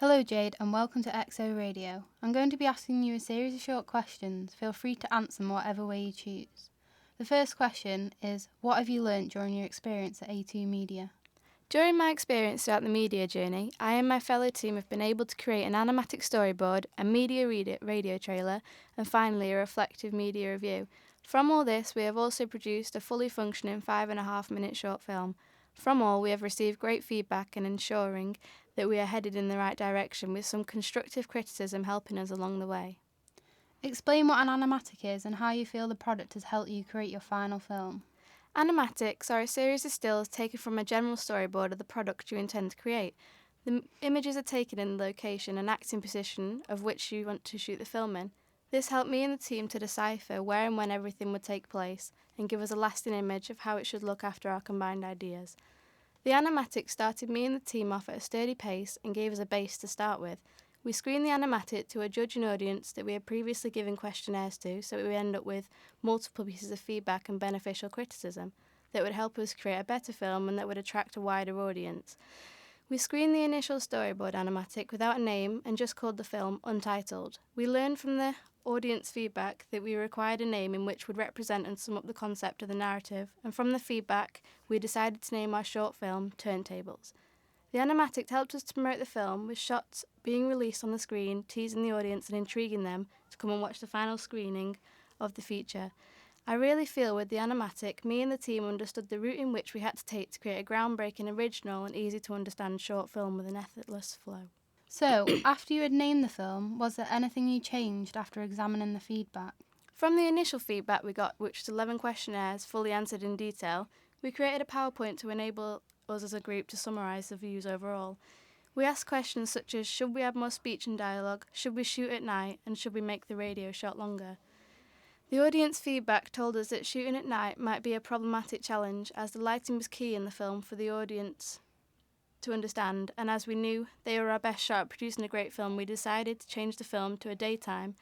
Hello Jade and welcome to XO Radio. I'm going to be asking you a series of short questions. Feel free to answer them whatever way you choose. The first question is, what have you learnt during your experience at A2 Media? During my experience throughout the media journey, I and my fellow team have been able to create an animatic storyboard, a media radio trailer, and finally a reflective media review. From all this, we have also produced a fully functioning 5.5-minute short film. From all, we have received great feedback and ensuring that we are headed in the right direction with some constructive criticism helping us along the way. Explain what an animatic is and how you feel the product has helped you create your final film. Animatics are a series of stills taken from a general storyboard of the product you intend to create. The images are taken in the location and acting position of which you want to shoot the film in. This helped me and the team to decipher where and when everything would take place and give us a lasting image of how it should look after our combined ideas. The animatics started me and the team off at a sturdy pace and gave us a base to start with. We screened the animatic to a judging audience that we had previously given questionnaires to, so we end up with multiple pieces of feedback and beneficial criticism that would help us create a better film and that would attract a wider audience. We screened the initial storyboard animatic without a name and just called the film Untitled. We learned from the audience feedback that we required a name in which would represent and sum up the concept of the narrative, and from the feedback, we decided to name our short film Turntables. The animatic helped us to promote the film, with shots being released on the screen, teasing the audience and intriguing them to come and watch the final screening of the feature. I really feel with the animatic, me and the team understood the route in which we had to take to create a groundbreaking, original and easy to understand short film with an effortless flow. So, after you had named the film, was there anything you changed after examining the feedback? From the initial feedback we got, which was 11 questionnaires fully answered in detail, we created a PowerPoint to enable us as a group to summarise the views overall. We asked questions such as, should we add more speech and dialogue, should we shoot at night, and should we make the radio shot longer? The audience feedback told us that shooting at night might be a problematic challenge, as the lighting was key in the film for the audience to understand, and as we knew they were our best shot at producing a great film, we decided to change the film to a daytime,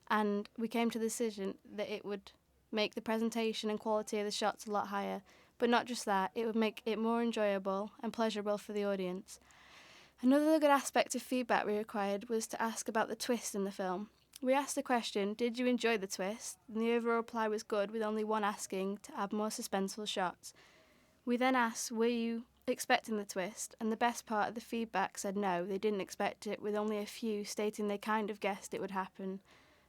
and we came to the decision that it would make the presentation and quality of the shots a lot higher. But not just that, it would make it more enjoyable and pleasurable for the audience. Another good aspect of feedback we required was to ask about the twist in the film. We asked the question, did you enjoy the twist? And the overall reply was good, with only one asking to add more suspenseful shots. We then asked, were you expecting the twist? And the best part of the feedback said no, they didn't expect it, with only a few stating they kind of guessed it would happen.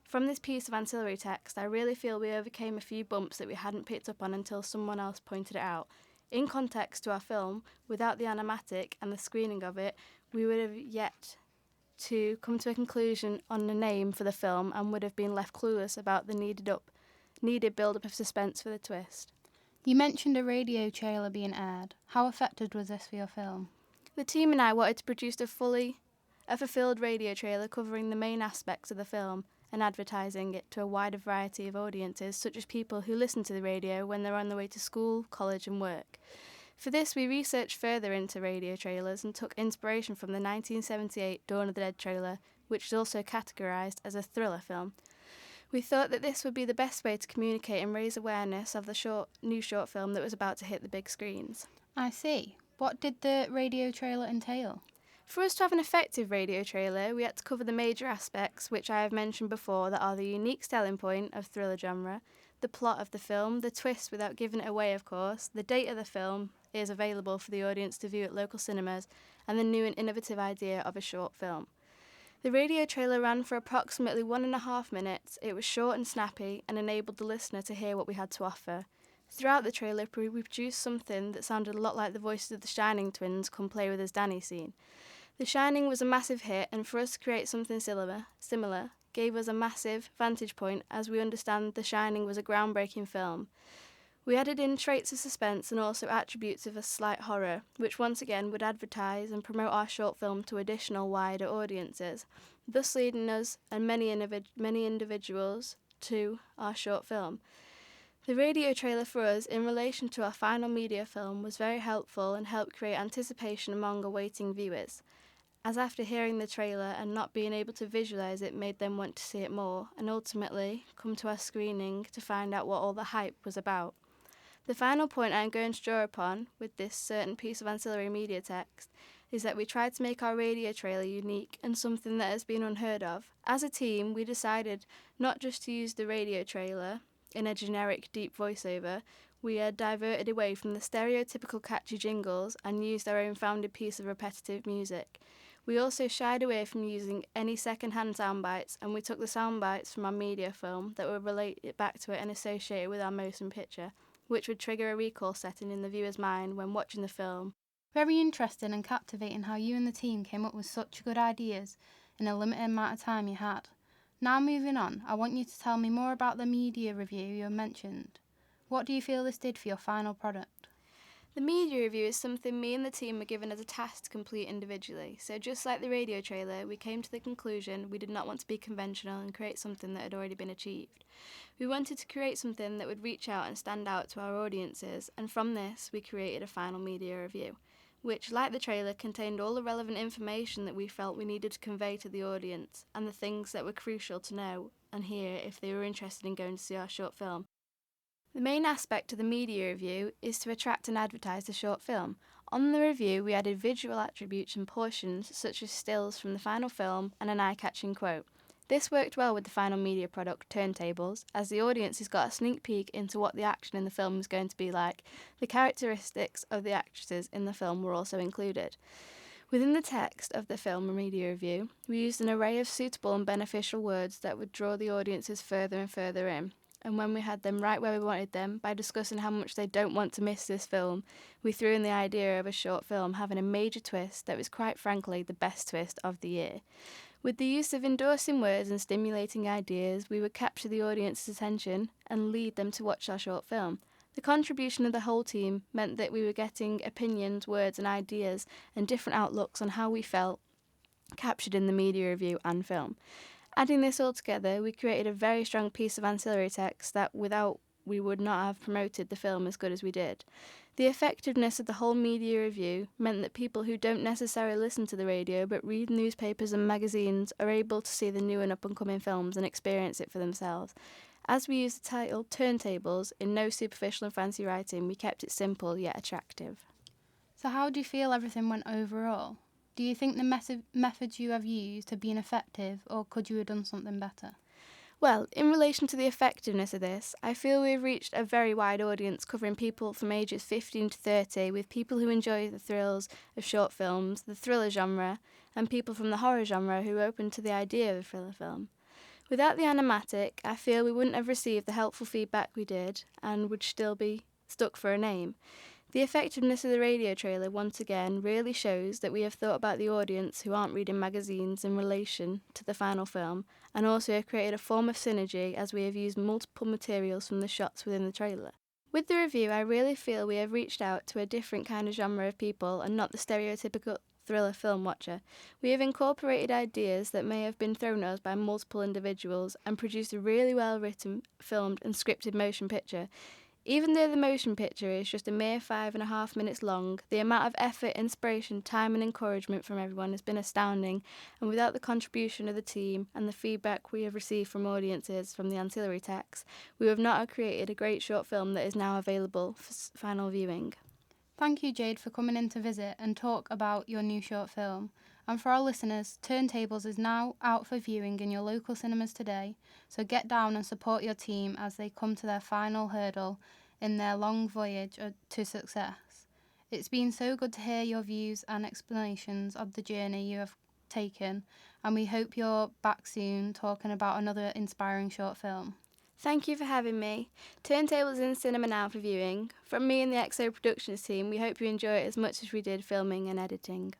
From this piece of ancillary text, I really feel we overcame a few bumps that we hadn't picked up on until someone else pointed it out. In context to our film, without the animatic and the screening of it, we would have yet to come to a conclusion on the name for the film and would have been left clueless about the needed build-up of suspense for the twist. You mentioned a radio trailer being aired. How effective was this for your film? The team and I wanted to produce a fulfilled radio trailer covering the main aspects of the film and advertising it to a wider variety of audiences, such as people who listen to the radio when they're on their way to school, college and work. For this, we researched further into radio trailers and took inspiration from the 1978 Dawn of the Dead trailer, which is also categorised as a thriller film. We thought that this would be the best way to communicate and raise awareness of the new short film that was about to hit the big screens. I see. What did the radio trailer entail? For us to have an effective radio trailer, we had to cover the major aspects, which I have mentioned before, that are the unique selling point of thriller genre, the plot of the film, the twist without giving it away, of course, the date of the film is available for the audience to view at local cinemas, and the new and innovative idea of a short film. The radio trailer ran for approximately 1.5 minutes. It was short and snappy and enabled the listener to hear what we had to offer. Throughout the trailer, we produced something that sounded a lot like the voices of the Shining twins come play with us Danny scene. The Shining was a massive hit, and for us to create something similar gave us a massive vantage point, as we understand The Shining was a groundbreaking film. We added in traits of suspense and also attributes of a slight horror, which once again would advertise and promote our short film to additional wider audiences, thus leading us and many individuals to our short film. The radio trailer for us, in relation to our final media film, was very helpful and helped create anticipation among awaiting viewers, as after hearing the trailer and not being able to visualise it made them want to see it more, and ultimately come to our screening to find out what all the hype was about. The final point I am going to draw upon with this certain piece of ancillary media text is that we tried to make our radio trailer unique and something that has been unheard of. As a team, we decided not just to use the radio trailer in a generic deep voiceover. We had diverted away from the stereotypical catchy jingles and used our own founded piece of repetitive music. We also shied away from using any second-hand sound bites, and we took the sound bites from our media film that would relate it back to it and associate it with our motion picture, which would trigger a recall setting in the viewer's mind when watching the film. Very interesting and captivating how you and the team came up with such good ideas in a limited amount of time you had. Now moving on, I want you to tell me more about the media review you mentioned. What do you feel this did for your final product? The media review is something me and the team were given as a task to complete individually, so just like the radio trailer, we came to the conclusion we did not want to be conventional and create something that had already been achieved. We wanted to create something that would reach out and stand out to our audiences, and from this we created a final media review, which, like the trailer, contained all the relevant information that we felt we needed to convey to the audience, and the things that were crucial to know and hear if they were interested in going to see our short film. The main aspect of the media review is to attract and advertise the short film. On the review, we added visual attributes and portions such as stills from the final film and an eye-catching quote. This worked well with the final media product, Turntables, as the audience has got a sneak peek into what the action in the film is going to be like. The characteristics of the actresses in the film were also included. Within the text of the film and media review, we used an array of suitable and beneficial words that would draw the audiences further and further in. And when we had them right where we wanted them, by discussing how much they don't want to miss this film, we threw in the idea of a short film having a major twist that was quite frankly the best twist of the year. With the use of endorsing words and stimulating ideas, we would capture the audience's attention and lead them to watch our short film. The contribution of the whole team meant that we were getting opinions, words and ideas and different outlooks on how we felt captured in the media review and film. Adding this all together, we created a very strong piece of ancillary text that without we would not have promoted the film as good as we did. The effectiveness of the whole media review meant that people who don't necessarily listen to the radio but read newspapers and magazines are able to see the new and up-and-coming films and experience it for themselves. As we used the title Turntables in no superficial and fancy writing, we kept it simple yet attractive. So how do you feel everything went overall? Do you think the methods you have used have been effective, or could you have done something better? Well, in relation to the effectiveness of this, I feel we've reached a very wide audience covering people from ages 15 to 30, with people who enjoy the thrills of short films, the thriller genre, and people from the horror genre who are open to the idea of a thriller film. Without the animatic, I feel we wouldn't have received the helpful feedback we did and would still be stuck for a name. The effectiveness of the radio trailer once again really shows that we have thought about the audience who aren't reading magazines in relation to the final film, and also have created a form of synergy as we have used multiple materials from the shots within the trailer. With the review, I really feel we have reached out to a different kind of genre of people and not the stereotypical thriller film watcher. We have incorporated ideas that may have been thrown at us by multiple individuals and produced a really well written, filmed and scripted motion picture. Even though the motion picture is just a mere 5.5 minutes long, the amount of effort, inspiration, time and encouragement from everyone has been astounding, and without the contribution of the team and the feedback we have received from audiences from the ancillary text, we would not have created a great short film that is now available for final viewing. Thank you, Jade, for coming in to visit and talk about your new short film. And for our listeners, Turntables is now out for viewing in your local cinemas today, so get down and support your team as they come to their final hurdle in their long voyage to success. It's been so good to hear your views and explanations of the journey you have taken, and we hope you're back soon talking about another inspiring short film. Thank you for having me. Turntables in cinema now for viewing. From me and the XO Productions team, we hope you enjoy it as much as we did filming and editing.